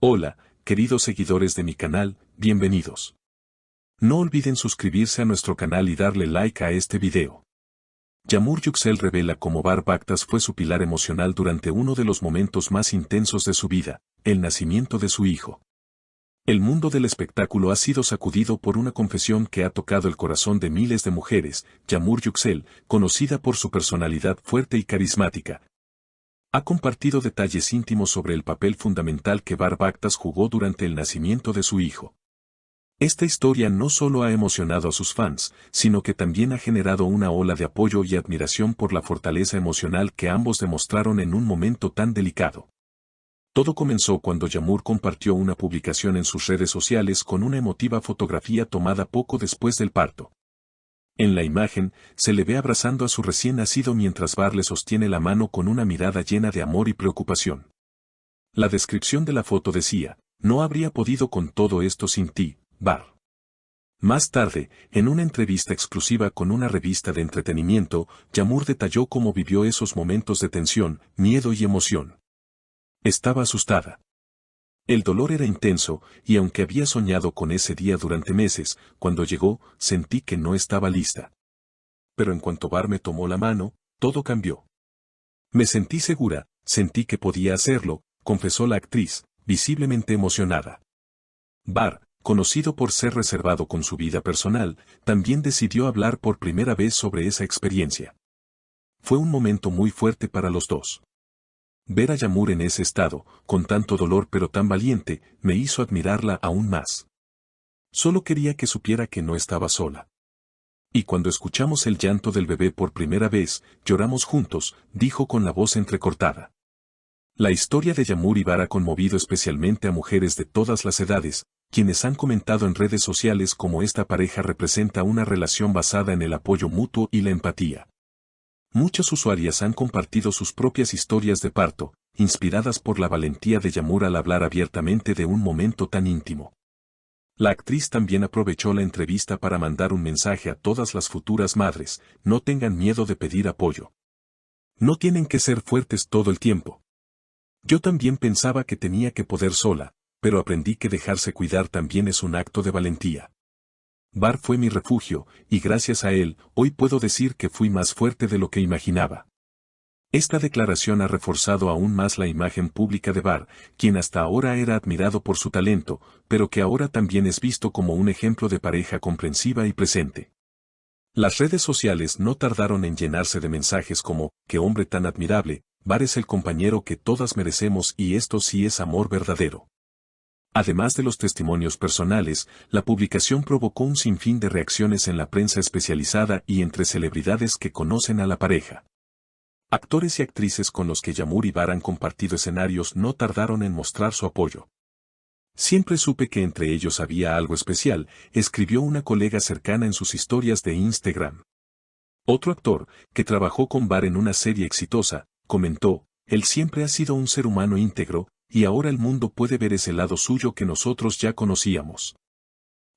Hola, queridos seguidores de mi canal, bienvenidos. No olviden suscribirse a nuestro canal y darle like a este video. Yamur Yüksel revela cómo Bar Baktas fue su pilar emocional durante uno de los momentos más intensos de su vida, el nacimiento de su hijo. El mundo del espectáculo ha sido sacudido por una confesión que ha tocado el corazón de miles de mujeres. Yamur Yüksel, conocida por su personalidad fuerte y carismática, ha compartido detalles íntimos sobre el papel fundamental que Bar Baktas jugó durante el nacimiento de su hijo. Esta historia no solo ha emocionado a sus fans, sino que también ha generado una ola de apoyo y admiración por la fortaleza emocional que ambos demostraron en un momento tan delicado. Todo comenzó cuando Yamur compartió una publicación en sus redes sociales con una emotiva fotografía tomada poco después del parto. En la imagen, se le ve abrazando a su recién nacido mientras Bar le sostiene la mano con una mirada llena de amor y preocupación. La descripción de la foto decía: "No habría podido con todo esto sin ti, Bar". Más tarde, en una entrevista exclusiva con una revista de entretenimiento, Yamur detalló cómo vivió esos momentos de tensión, miedo y emoción. Estaba asustada. El dolor era intenso, y aunque había soñado con ese día durante meses, cuando llegó, sentí que no estaba lista. Pero en cuanto Bar me tomó la mano, todo cambió. Me sentí segura, sentí que podía hacerlo, confesó la actriz, visiblemente emocionada. Bar, conocido por ser reservado con su vida personal, también decidió hablar por primera vez sobre esa experiencia. Fue un momento muy fuerte para los dos. Ver a Yamur en ese estado, con tanto dolor pero tan valiente, me hizo admirarla aún más. Solo quería que supiera que no estaba sola. Y cuando escuchamos el llanto del bebé por primera vez, lloramos juntos, dijo con la voz entrecortada. La historia de Yamur y Bar ha conmovido especialmente a mujeres de todas las edades, quienes han comentado en redes sociales cómo esta pareja representa una relación basada en el apoyo mutuo y la empatía. Muchas usuarias han compartido sus propias historias de parto, inspiradas por la valentía de Yamur al hablar abiertamente de un momento tan íntimo. La actriz también aprovechó la entrevista para mandar un mensaje a todas las futuras madres: no tengan miedo de pedir apoyo. No tienen que ser fuertes todo el tiempo. Yo también pensaba que tenía que poder sola, pero aprendí que dejarse cuidar también es un acto de valentía. Bar fue mi refugio, y gracias a él, hoy puedo decir que fui más fuerte de lo que imaginaba. Esta declaración ha reforzado aún más la imagen pública de Bar, quien hasta ahora era admirado por su talento, pero que ahora también es visto como un ejemplo de pareja comprensiva y presente. Las redes sociales no tardaron en llenarse de mensajes como: "qué hombre tan admirable, Bar es el compañero que todas merecemos y esto sí es amor verdadero". Además de los testimonios personales, la publicación provocó un sinfín de reacciones en la prensa especializada y entre celebridades que conocen a la pareja. Actores y actrices con los que Yamur y Bar han compartido escenarios no tardaron en mostrar su apoyo. "Siempre supe que entre ellos había algo especial", escribió una colega cercana en sus historias de Instagram. Otro actor, que trabajó con Bar en una serie exitosa, comentó: "Él siempre ha sido un ser humano íntegro, y ahora el mundo puede ver ese lado suyo que nosotros ya conocíamos".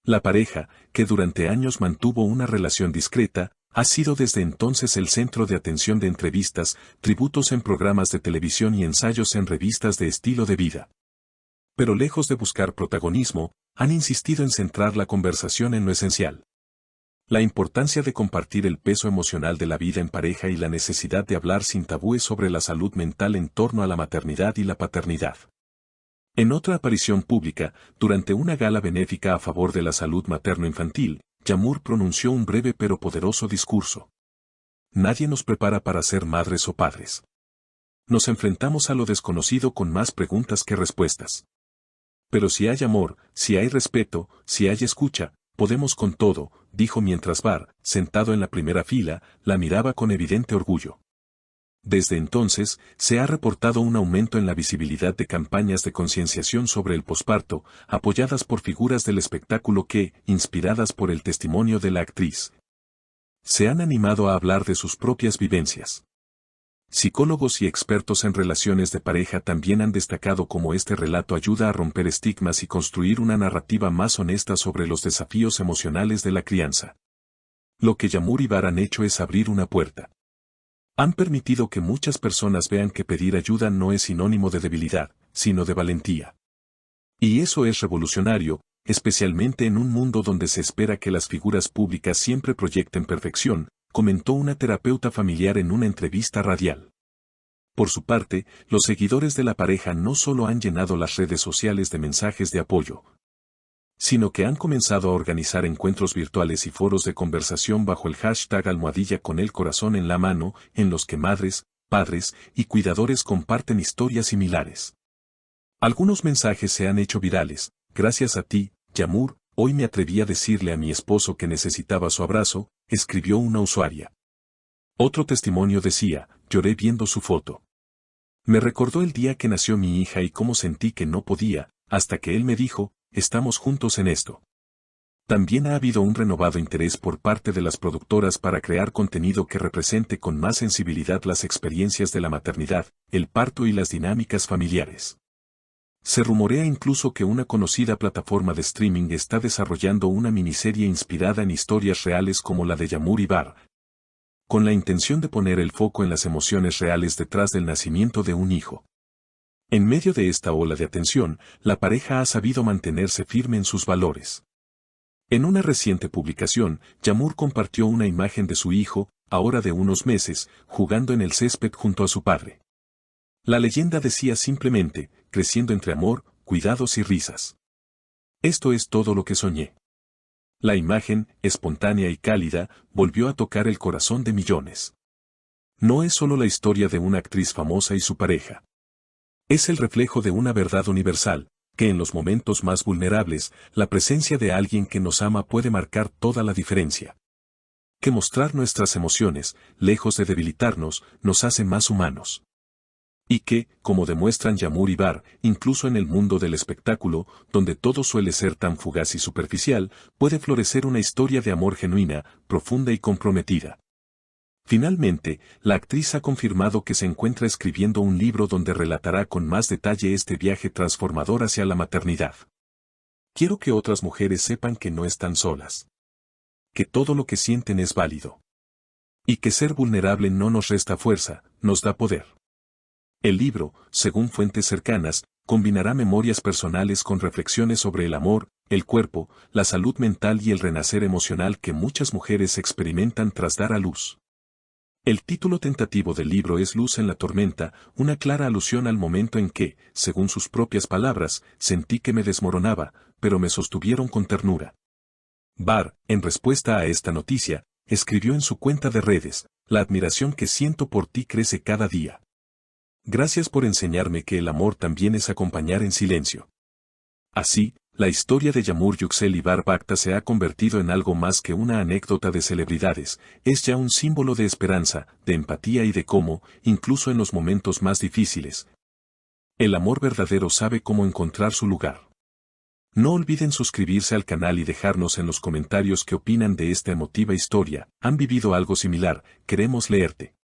La pareja, que durante años mantuvo una relación discreta, ha sido desde entonces el centro de atención de entrevistas, tributos en programas de televisión y ensayos en revistas de estilo de vida. Pero lejos de buscar protagonismo, han insistido en centrar la conversación en lo esencial: la importancia de compartir el peso emocional de la vida en pareja y la necesidad de hablar sin tabúes sobre la salud mental en torno a la maternidad y la paternidad. En otra aparición pública, durante una gala benéfica a favor de la salud materno-infantil, Yamur pronunció un breve pero poderoso discurso. "Nadie nos prepara para ser madres o padres. Nos enfrentamos a lo desconocido con más preguntas que respuestas. Pero si hay amor, si hay respeto, si hay escucha, podemos con todo", dijo mientras Bar, sentado en la primera fila, la miraba con evidente orgullo. Desde entonces, se ha reportado un aumento en la visibilidad de campañas de concienciación sobre el posparto, apoyadas por figuras del espectáculo que, inspiradas por el testimonio de la actriz, se han animado a hablar de sus propias vivencias. Psicólogos y expertos en relaciones de pareja también han destacado cómo este relato ayuda a romper estigmas y construir una narrativa más honesta sobre los desafíos emocionales de la crianza. Lo que Yamur y Bar han hecho es abrir una puerta. Han permitido que muchas personas vean que pedir ayuda no es sinónimo de debilidad, sino de valentía. Y eso es revolucionario, especialmente en un mundo donde se espera que las figuras públicas siempre proyecten perfección, comentó una terapeuta familiar en una entrevista radial. Por su parte, los seguidores de la pareja no solo han llenado las redes sociales de mensajes de apoyo, sino que han comenzado a organizar encuentros virtuales y foros de conversación bajo el hashtag almohadilla con el corazón en la mano, en los que madres, padres y cuidadores comparten historias similares. Algunos mensajes se han hecho virales. Gracias a ti, Yamur, hoy me atreví a decirle a mi esposo que necesitaba su abrazo, escribió una usuaria. Otro testimonio decía, lloré viendo su foto. Me recordó el día que nació mi hija y cómo sentí que no podía, hasta que él me dijo, estamos juntos en esto. También ha habido un renovado interés por parte de las productoras para crear contenido que represente con más sensibilidad las experiencias de la maternidad, el parto y las dinámicas familiares. Se rumorea incluso que una conocida plataforma de streaming está desarrollando una miniserie inspirada en historias reales como la de Yamur y Bar, con la intención de poner el foco en las emociones reales detrás del nacimiento de un hijo. En medio de esta ola de atención, la pareja ha sabido mantenerse firme en sus valores. En una reciente publicación, Yamur compartió una imagen de su hijo, ahora de unos meses, jugando en el césped junto a su padre. La leyenda decía simplemente, creciendo entre amor, cuidados y risas. Esto es todo lo que soñé. La imagen, espontánea y cálida, volvió a tocar el corazón de millones. No es solo la historia de una actriz famosa y su pareja. Es el reflejo de una verdad universal, que en los momentos más vulnerables, la presencia de alguien que nos ama puede marcar toda la diferencia. Que mostrar nuestras emociones, lejos de debilitarnos, nos hace más humanos. Y que, como demuestran Yamur y Bar, incluso en el mundo del espectáculo, donde todo suele ser tan fugaz y superficial, puede florecer una historia de amor genuina, profunda y comprometida. Finalmente, la actriz ha confirmado que se encuentra escribiendo un libro donde relatará con más detalle este viaje transformador hacia la maternidad. Quiero que otras mujeres sepan que no están solas. Que todo lo que sienten es válido. Y que ser vulnerable no nos resta fuerza, nos da poder. El libro, según fuentes cercanas, combinará memorias personales con reflexiones sobre el amor, el cuerpo, la salud mental y el renacer emocional que muchas mujeres experimentan tras dar a luz. El título tentativo del libro es Luz en la tormenta, una clara alusión al momento en que, según sus propias palabras, sentí que me desmoronaba, pero me sostuvieron con ternura. Bar, en respuesta a esta noticia, escribió en su cuenta de redes, la admiración que siento por ti crece cada día. Gracias por enseñarme que el amor también es acompañar en silencio. Así, la historia de Yamur Yüksel y Bar Bakta se ha convertido en algo más que una anécdota de celebridades, es ya un símbolo de esperanza, de empatía y de cómo, incluso en los momentos más difíciles, el amor verdadero sabe cómo encontrar su lugar. No olviden suscribirse al canal y dejarnos en los comentarios qué opinan de esta emotiva historia. ¿Han vivido algo similar? Queremos leerte.